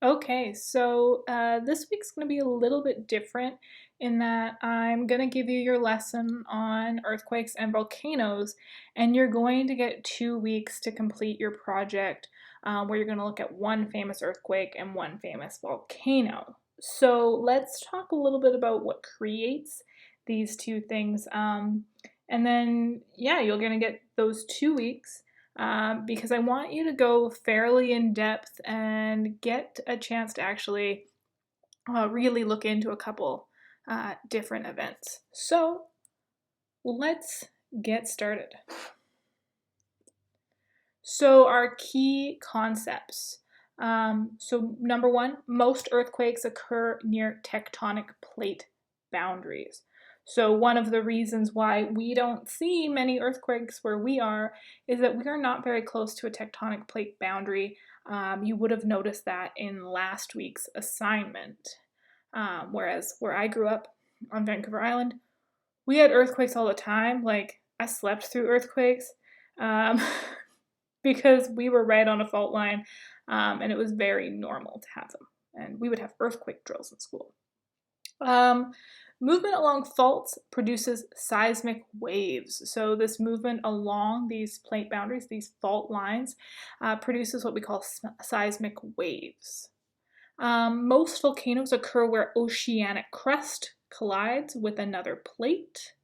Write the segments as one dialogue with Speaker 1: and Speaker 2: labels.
Speaker 1: Okay, so this week's going to be a little bit different in that I'm going to give you your lesson on earthquakes and volcanoes, and you're going to get 2 weeks to complete your project where you're going to look at one famous earthquake and one famous volcano. So let's talk a little bit about what creates these two things. And then, yeah, you're going to get those 2 weeks because I want you to go fairly in depth and get a chance to actually really look into a couple different events. So let's get started. So, our key concepts. So, number one, most earthquakes occur near tectonic plate boundaries. So, one of the reasons why we don't see many earthquakes where we are is that we are not very close to a tectonic plate boundary. You would have noticed that in last week's assignment. Whereas where I grew up on Vancouver Island, we had earthquakes all the time. Like, I slept through earthquakes. Um, because we were right on a fault line, and it was very normal to have them. And we would have earthquake drills in school. Movement along faults produces seismic waves. So this movement along these plate boundaries, these fault lines, produces what we call seismic waves. Most volcanoes occur where oceanic crust collides with another plate.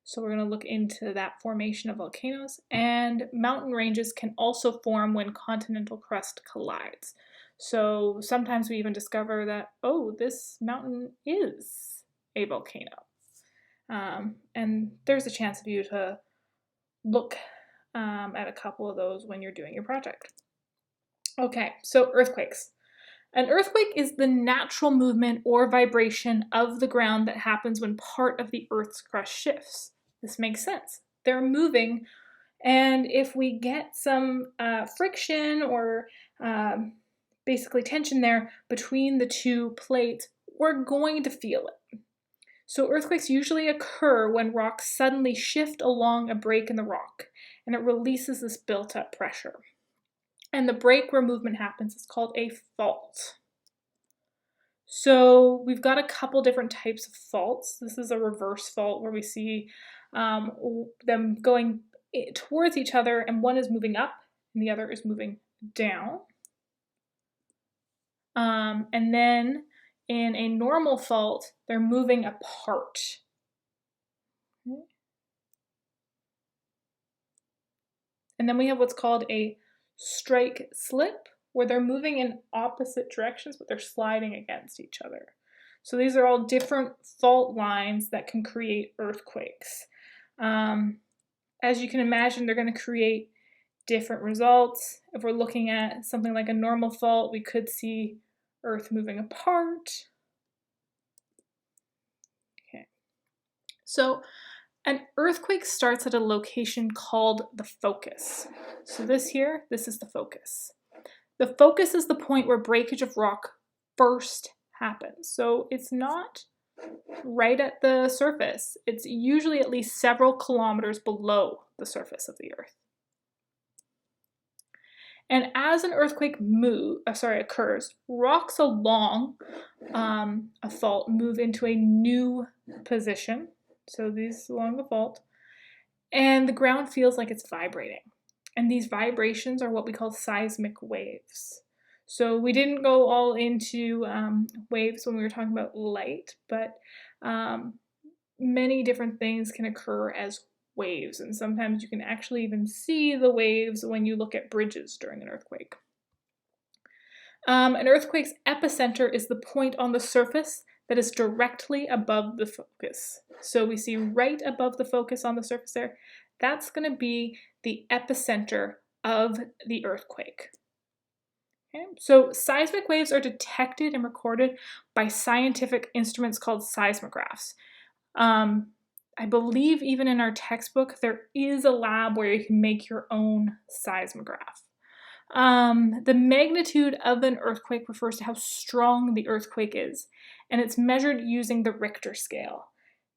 Speaker 1: So we're going to look into that formation of volcanoes. And mountain ranges can also form when continental crust collides. So sometimes we even discover that, oh, this mountain is a volcano. And there's a chance for you to look at a couple of those when you're doing your project. Okay, so earthquakes. An earthquake is the natural movement or vibration of the ground that happens when part of the Earth's crust shifts. This makes sense. They're moving, and if we get some friction or basically tension there between the two plates, we're going to feel it. So earthquakes usually occur when rocks suddenly shift along a break in the rock, and it releases this built-up pressure. And the break where movement happens is called a fault. So we've got a couple different types of faults. This is a reverse fault where we see them going towards each other, and one is moving up and the other is moving down. And then in a normal fault, they're moving apart. And then we have what's called a strike slip, where they're moving in opposite directions, but they're sliding against each other. So these are all different fault lines that can create earthquakes. As you can imagine, they're going to create different results. If we're looking at something like a normal fault, we could see Earth moving apart. Okay. So an earthquake starts at a location called the focus. So this is the focus. The focus is the point where breakage of rock first happens. So it's not right at the surface. It's usually at least several kilometers below the surface of the Earth. And as an earthquake occurs, rocks along a fault move into a new position. So these along the fault, and the ground feels like it's vibrating. And these vibrations are what we call seismic waves. So we didn't go all into waves when we were talking about light, but many different things can occur as waves. And sometimes you can actually even see the waves when you look at bridges during an earthquake. An earthquake's epicenter is the point on the surface that is directly above the focus. So we see right above the focus on the surface there, that's going to be the epicenter of the earthquake. Okay? So seismic waves are detected and recorded by scientific instruments called seismographs. I believe even in our textbook, there is a lab where you can make your own seismograph. The magnitude of an earthquake refers to how strong the earthquake is, and it's measured using the Richter scale.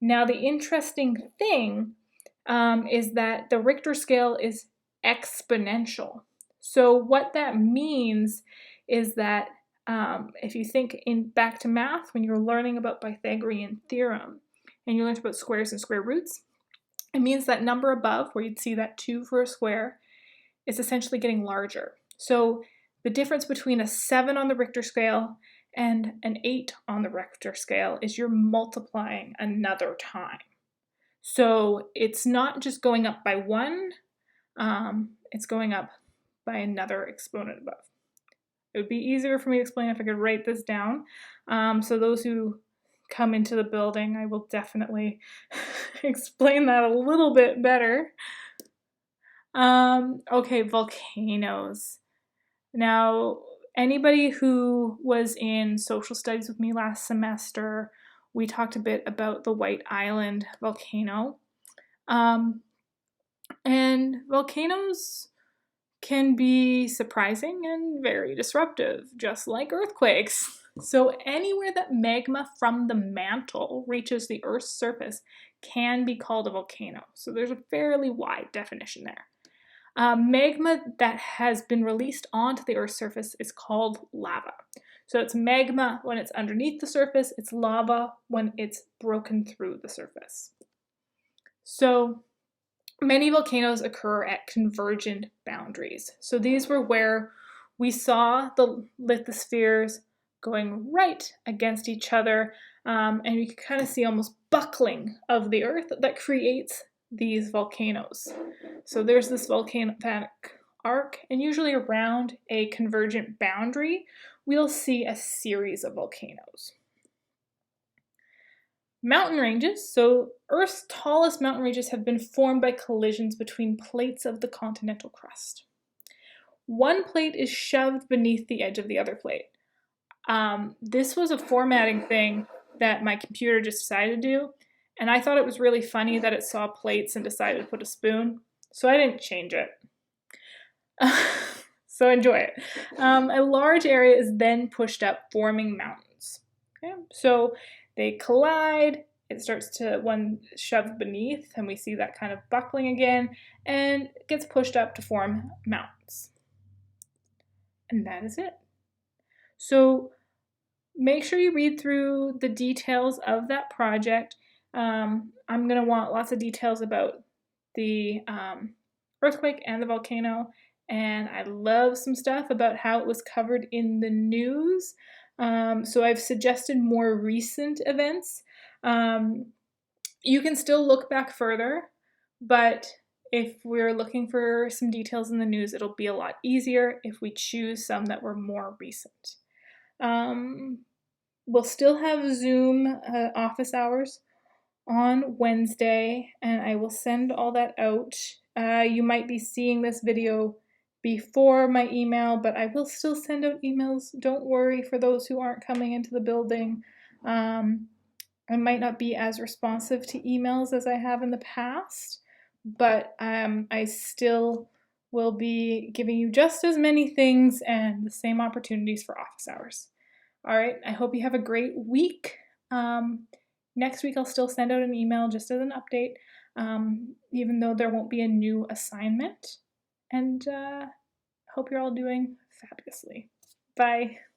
Speaker 1: Now, the interesting thing is that the Richter scale is exponential. So what that means is that If you think back to math, when you're learning about Pythagorean theorem and you learned about squares and square roots, it means that number above, where you'd see that 2 for a square, is essentially getting larger. So the difference between a 7 on the Richter scale and an 8 on the Richter scale is you're multiplying another time. So it's not just going up by 1, it's going up by another exponent above. It would be easier for me to explain if I could write this down. So those who come into the building, I will definitely explain that a little bit better. Okay, volcanoes. Now, anybody who was in social studies with me last semester, we talked a bit about the White Island volcano. And volcanoes can be surprising and very disruptive, just like earthquakes. So anywhere that magma from the mantle reaches the Earth's surface can be called a volcano. So there's a fairly wide definition there. Magma that has been released onto the Earth's surface is called lava. So it's magma when it's underneath the surface, it's lava when it's broken through the surface. So many volcanoes occur at convergent boundaries. So these were where we saw the lithospheres going right against each other, and you can kind of see almost buckling of the Earth that creates these volcanoes. So there's this volcanic arc, and usually around a convergent boundary, we'll see a series of volcanoes. Mountain ranges. So Earth's tallest mountain ranges have been formed by collisions between plates of the continental crust. One plate is shoved beneath the edge of the other plate. This was a formatting thing that my computer just decided to do, and I thought it was really funny that it saw plates and decided to put a spoon, so I didn't change it. So enjoy it. A large area is then pushed up, forming mountains. Okay? So they collide, it starts to, one shoved beneath, and we see that kind of buckling again, and it gets pushed up to form mountains. And that is it. So make sure you read through the details of that project. I'm going to want lots of details about the earthquake and the volcano, and I love some stuff about how it was covered in the news. So I've suggested more recent events. You can still look back further, but if we're looking for some details in the news, it'll be a lot easier if we choose some that were more recent. We'll still have Zoom office hours on Wednesday, and I will send all that out. You might be seeing this video before my email, but I will still send out emails. Don't worry for those who aren't coming into the building. I might not be as responsive to emails as I have in the past, but I still will be giving you just as many things and the same opportunities for office hours. All right, I hope you have a great week. Next week I'll still send out an email just as an update, even though there won't be a new assignment. And hope you're all doing fabulously. Bye.